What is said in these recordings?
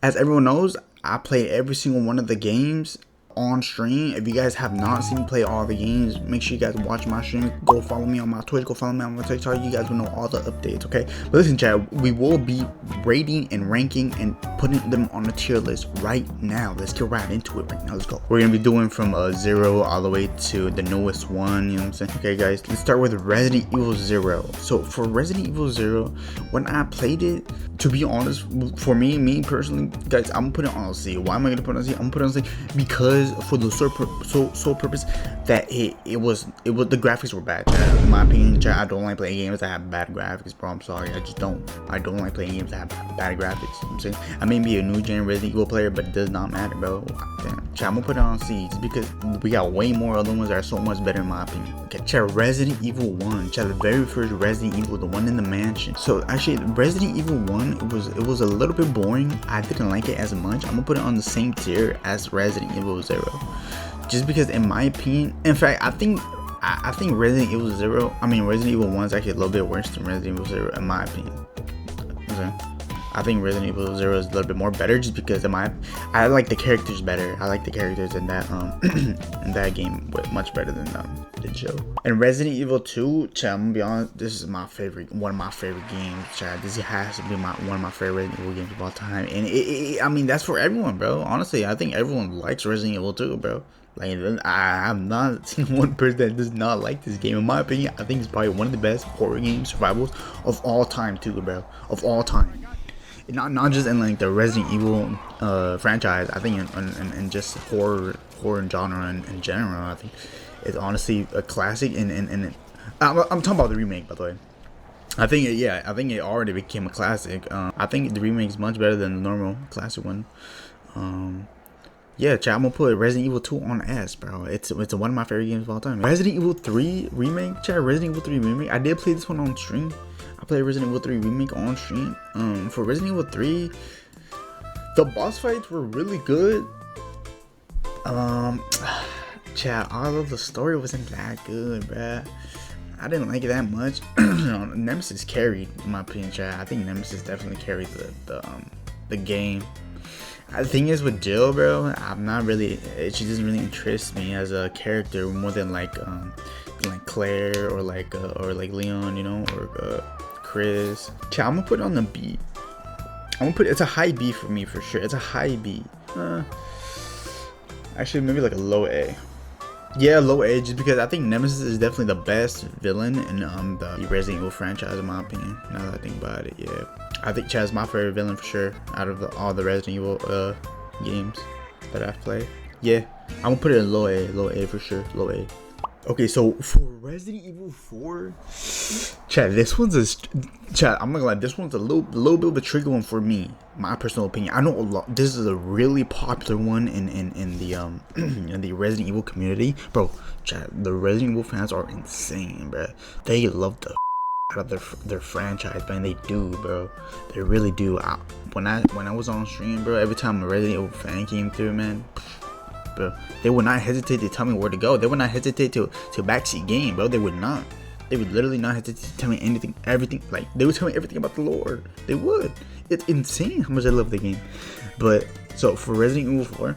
As everyone knows, I played every single one of the games on stream. If you guys have not seen me play all the games, make sure you guys watch my stream. Go follow me on my Twitch, go follow me on my TikTok. You guys will know all the updates, okay? But listen, chat, we will be rating and ranking and putting them on a tier list right now. Let's get right into it right now. Let's go. We're gonna be doing from 0 all the way to the newest one, you know what I'm saying? Okay guys, let's start with Resident Evil 0. So for Resident Evil 0, when I played it, to be honest, for me personally, guys, I'm gonna put it on C. Why am I gonna put it on C? I'm gonna put it on C because for the sole purpose that it was the graphics were bad. In my opinion, I don't like playing games that have bad graphics, bro. I'm sorry, I don't like playing games that have bad graphics. You know what I'm saying, I may be a new gen Resident Evil player, but it does not matter, bro. Damn, chat, I'm gonna put it on C just because we got way more other ones that are so much better in my opinion. Okay, chat, Resident Evil 1, chat, the very first Resident Evil, the one in the mansion. So actually, Resident Evil 1, it was a little bit boring. I didn't like it as much. I'm gonna put it on the same tier as Resident Evil 0, just because in my opinion, in fact, I think Resident Evil 0, Resident Evil 1 is actually a little bit worse than Resident Evil 0 in my opinion. Okay. I think Resident Evil 0 is a little bit more better just because I like the characters better. I like the characters in that in that game much better than the show. And Resident Evil 2, chat, I'm gonna be honest, this is one of my favorite games, chat. This has to be one of my favorite Resident Evil games of all time. And I mean, that's for everyone, bro. Honestly, I think everyone likes Resident Evil 2, bro. Like, I have not seen one person that does not like this game. In my opinion, I think it's probably one of the best horror games, survivals of all time too, bro. Of all time. Not just in like the Resident Evil franchise. I think in just horror genre in general. I think it's honestly a classic. And I'm talking about the remake, by the way. I think it already became a classic. I think the remake is much better than the normal classic one. Yeah, chat, I'm gonna put Resident Evil 2 on S, bro. It's one of my favorite games of all time. Resident Evil 3 remake, chat. Resident Evil 3 remake. I did play this one on stream. I played Resident Evil 3 remake on stream. For Resident Evil 3, the boss fights were really good. Chat, although the story wasn't that good, bruh. I didn't like it that much. Nemesis carried, in my opinion, chat. I think Nemesis definitely carried the game. The thing is with Jill, bro, I'm not really. She doesn't really interest me as a character more than like Claire or like Leon, you know, or Chris. Chat, I'm gonna put it on the B. It's a high B for me for sure. It's a high B. Actually, maybe like a low A. Yeah, low A, just because I think Nemesis is definitely the best villain in the Resident Evil franchise, in my opinion. Now that I think about it, yeah, I think Chad's my favorite villain for sure out of all the Resident Evil games that I've played. Yeah, I'm gonna put it in low A for sure, low A. Okay, so for Resident Evil 4, Chad, I'm not gonna lie, this one's a little bit of a trigger one for me, my personal opinion. I know a lot. This is a really popular one in the in the Resident Evil community, bro. Chad, the Resident Evil fans are insane, bro. They love the out of their franchise, man. They do, bro. They really do. When I was on stream, bro, every time a Resident Evil fan came through, man, bro, they would not hesitate to tell me where to go. They would not hesitate to backseat game, bro. They would not. They would literally not hesitate to tell me anything, everything. Like, they would tell me everything about the lore. They would. It's insane how much I love the game. But so for Resident Evil 4,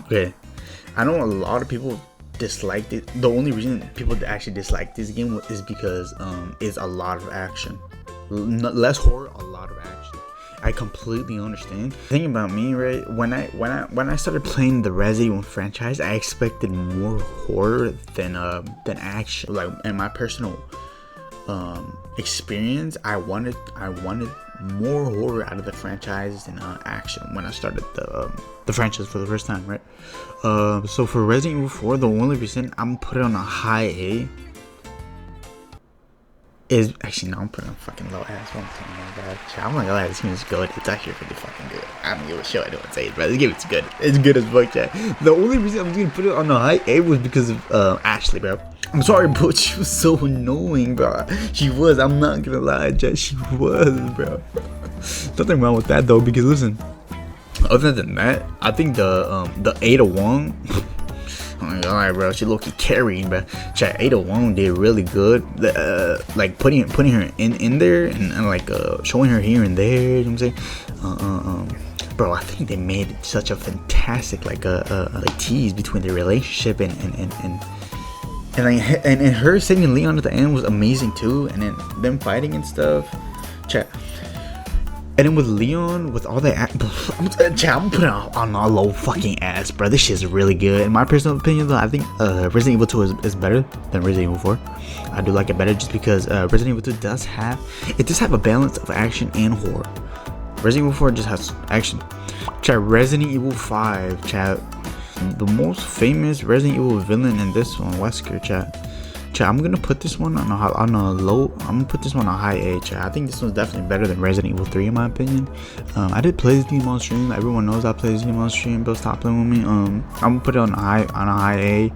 okay, I know a lot of people disliked it. The only reason people actually dislike this game is because it's a lot of action. Less horror, a lot of action. I completely understand. The thing about me, right? When I started playing the Resident Evil franchise, I expected more horror than action. Like, in my personal experience, I wanted more horror out of the franchise than action when I started the franchise for the first time, right? So for Resident Evil 4, the only reason I'm putting it on a high A is actually, no, I'm putting on fucking low ass. I'm not gonna lie, this game is good. It's actually pretty fucking good. I don't give a shit what anyone says, but this game is good. It's good as fuck, chat. The only reason I'm gonna put it on a high A was because of Ashley, bro. I'm sorry, but she was so annoying, bro. She was. I'm not gonna lie, chat. She was, bro. Nothing wrong with that though, because listen. Other than that, I think the Ada Wong. Alright, bro, she low-key carried, bro. Chat, Ada Wong did really good. Like putting her in there and like showing her here and there, you know what I'm bro, I think they made such a fantastic like tease between their relationship and her saving Leon at the end was amazing too, and then them fighting and stuff. Chat. And then with Leon, with all that, I'm gonna put it on a low fucking ass, bro. This shit's really good. In my personal opinion, though, I think Resident Evil 2 is better than Resident Evil 4. I do like it better just because Resident Evil 2 does have a balance of action and horror. Resident Evil 4 just has action. Chat, Resident Evil 5, chat. The most famous Resident Evil villain in this one, Wesker, chat. Chat, I'm gonna put this one on a low. I'm gonna put this one on high A. Chat, I think this one's definitely better than Resident Evil 3 in my opinion. I did play this game on stream. Everyone knows I play this game on stream. Bro, stop playing with me. I'm gonna put it on a high A.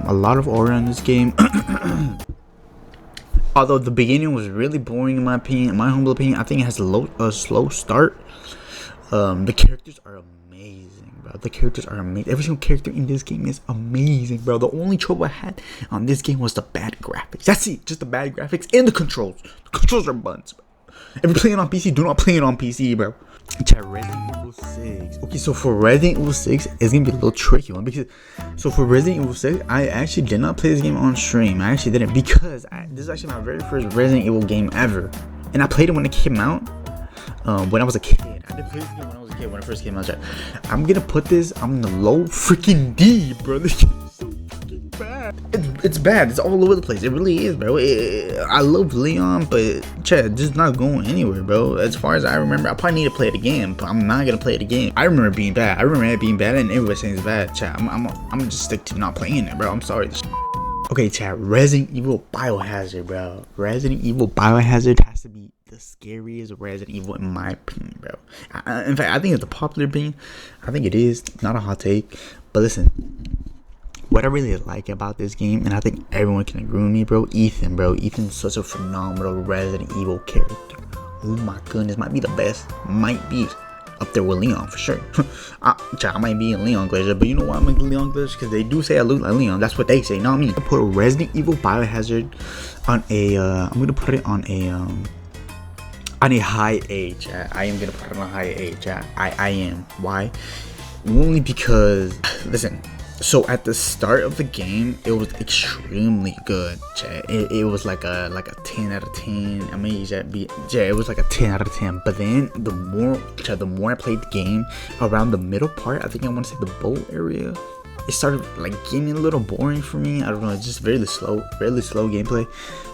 A lot of aura in this game. Although the beginning was really boring in my opinion, in my humble opinion, I think it has a slow start. The characters are amazing, bro. The characters are amazing. Every single character in this game is amazing, bro. The only trouble I had on this game was the bad graphics. That's it, just the bad graphics and the controls. The controls are buns, bro. If you're playing on PC, do not play it on PC, bro. Chat, Resident Evil 6. Okay, so for Resident Evil 6, it's gonna be a little tricky one because, so for Resident Evil 6, I actually did not play this game on stream. I actually didn't because this is actually my very first Resident Evil game ever, and I played it when it came out. When I was a kid. I did play this game when I was a kid, when it first came out. I'm gonna put this on the low freaking D, bro. This game is so fucking bad. It's bad. It's all over the place. It really is, bro. I love Leon, but chat, just not going anywhere, bro. As far as I remember, I probably need to play it again, but I'm not gonna play it again. I remember it being bad. I remember it being bad, and everybody saying it's bad. Chat, I'm gonna just stick to not playing it, bro. I'm sorry. Okay, chat. Resident Evil Biohazard, bro. Resident Evil Biohazard has to be the scariest Resident Evil in my opinion, bro. In fact, I think it's a popular opinion. I think it is, not a hot take. But listen, what I really like about this game, and I think everyone can agree with me, bro, Ethan, bro. Ethan's such a phenomenal Resident Evil character. Oh my goodness, might be the best. Might be up there with Leon for sure. I might be a Leon Glazer, but you know why I'm a Leon Glazer? Because they do say I look like Leon. That's what they say, not me. I put Resident Evil Biohazard on a. I'm gonna put it on a high A, chat. I am gonna put it on a high A, chat. I am. Why? Only because, listen. So at the start of the game, it was extremely good, chat. It was like a 10 out of 10. I mean, it was like a 10 out of 10. But then the more I played the game, around the middle part, I think I want to say the boat area, it started like getting a little boring for me. I don't know, it's just really slow gameplay.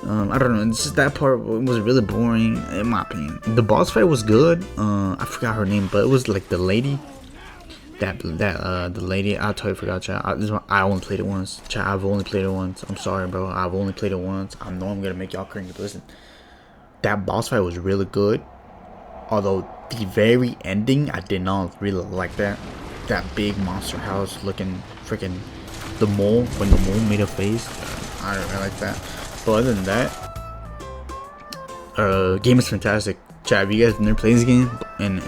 I don't know, it's just that part was really boring in my opinion. The boss fight was good. I forgot her name, but it was like the lady. The lady, I totally forgot, chat. I only played it once, chat. I've only played it once. I'm sorry, bro. I've only played it once. I know I'm gonna make y'all cringe, but listen, that boss fight was really good. Although the very ending, I did not really like that. That big monster house looking freaking the mole, when the mole made a face. I don't really like that. But other than that, game is fantastic. Chat, if you guys never played this game and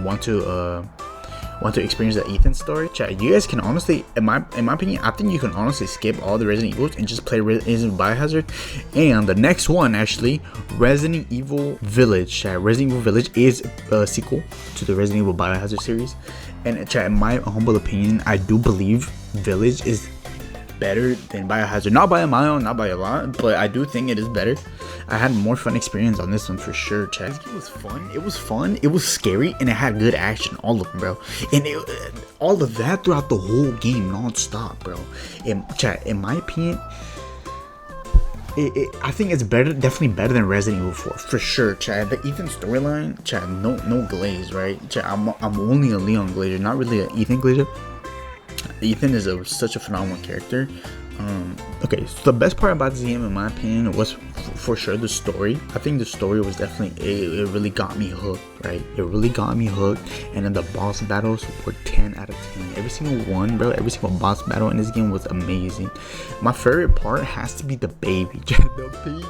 want to experience the Ethan story, chat, you guys can honestly, in my opinion, I think you can honestly skip all the Resident Evils and just play Resident Evil Biohazard. And the next one, actually, Resident Evil Village, chat. Resident Evil Village is a sequel to the Resident Evil Biohazard series. And chat, in my humble opinion, I do believe Village is better than Biohazard. Not by a mile, not by a lot, but I do think it is better. I had more fun experience on this one for sure, chat. This game was fun. It was fun. It was scary, and it had good action. All of them, bro. And all of that throughout the whole game, non-stop, bro. And chat, in my opinion, I think it's better, definitely better than Resident Evil 4 for sure, chat. The Ethan storyline, chat, no glaze, right? Chat, I'm only a Leon Glazer, not really an Ethan Glazer. Ethan is such a phenomenal character. Okay, so the best part about this game, in my opinion, was for sure the story. I think the story was definitely, it really got me hooked, right? It really got me hooked. And then the boss battles were 10 out of 10. Every single one, bro, every single boss battle in this game was amazing. My favorite part has to be the baby. The baby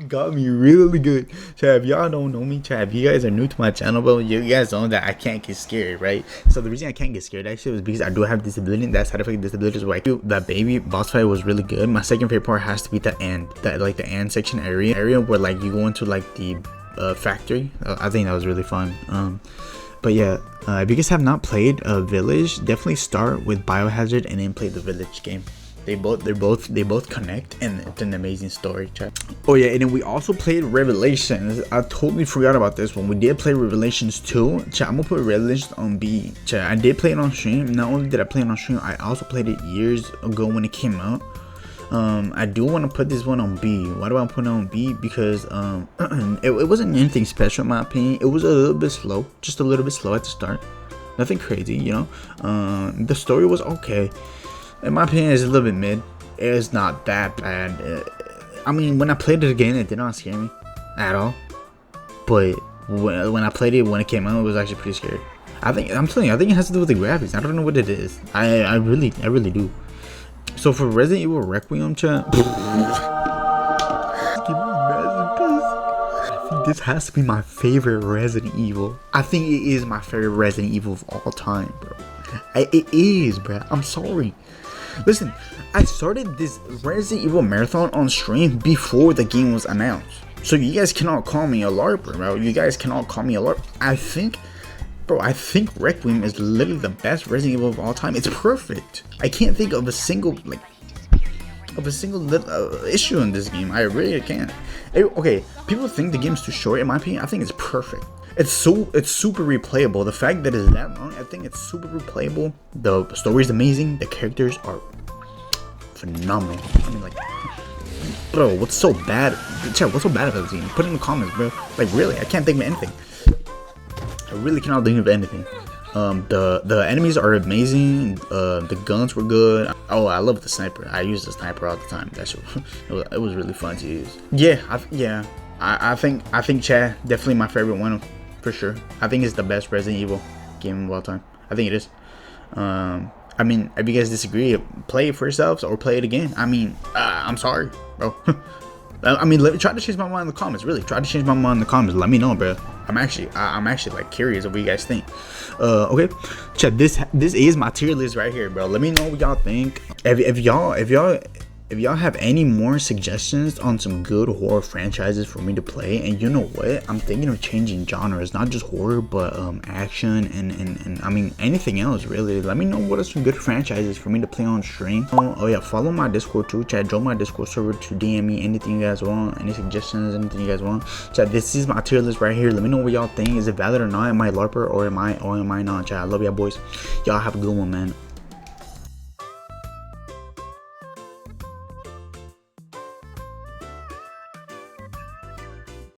got me really good. Chat, if y'all don't know me, chat, if you guys are new to my channel, bro, you guys know that I can't get scared, right? So the reason I can't get scared actually was because I do have disability, and that side effect disability is why that baby boss fight was really good. My second favorite part has to be the end, that like the end section area where like you go into like the factory. I think that was really fun. But yeah, if you guys have not played Village, definitely start with Biohazard and then play the Village game. They both connect, and it's an amazing story, chat. Oh yeah, and then we also played Revelations. I totally forgot about this one. We did play Revelations 2. Chat, I'm gonna put Revelations on B. Chat, I did play it on stream. Not only did I play it on stream, I also played it years ago when it came out. I do want to put this one on B. Why do I put it on B? Because it wasn't anything special in my opinion. It was a little bit slow, just a little bit slow at the start. Nothing crazy, you know. The story was okay. In my opinion, it's a little bit mid. It's not that bad. I mean, when I played it again, it did not scare me at all. But when I played it when it came out, it was actually pretty scary. I'm telling you, I think it has to do with the graphics. I don't know what it is. I really do. So for Resident Evil Requiem, chat, I think this has to be my favorite Resident Evil. I think it is my favorite Resident Evil of all time, bro. It is, bro. I'm sorry. Listen, I started this Resident Evil marathon on stream before the game was announced. So you guys cannot call me a LARPer, bro. You guys cannot call me a LARP. I think Requiem is literally the best Resident Evil of all time. It's perfect. I can't think of a single issue in this game. I really can't. Okay, people think the game's too short. In my opinion, I think it's perfect. It's super replayable. The fact that it's that long, I think it's super replayable. The story is amazing. The characters are phenomenal. I mean, like, bro, what's so bad? Chat, what's so bad about this game? Put it in the comments, bro. Like, really, I can't think of anything. I really cannot think of anything. The enemies are amazing. The guns were good. Oh, I love the sniper. I use the sniper all the time. It was really fun to use. Yeah, I think Chad definitely my favorite one for sure. I think it's the best Resident Evil game of all time. I think it is. I mean, if you guys disagree, play it for yourselves or play it again. I mean, I'm sorry, bro. I mean, try to change my mind in the comments. Really, try to change my mind in the comments. Let me know, bro. I'm actually like curious of what you guys think. Okay, chat. This is my tier list right here, bro. Let me know what y'all think. If y'all have any more suggestions on some good horror franchises for me to play, and you know what, I'm thinking of changing genres, not just horror, but action and I mean anything else really. Let me know what are some good franchises for me to play on stream. Oh yeah, follow my Discord too, chat. Join my Discord server to DM me anything you guys want, any suggestions, anything you guys want. Chat, this is my tier list right here. Let me know what y'all think. Is it valid or not? Am I LARPer or am I not? Chat, I love y'all boys. Y'all have a good one, man.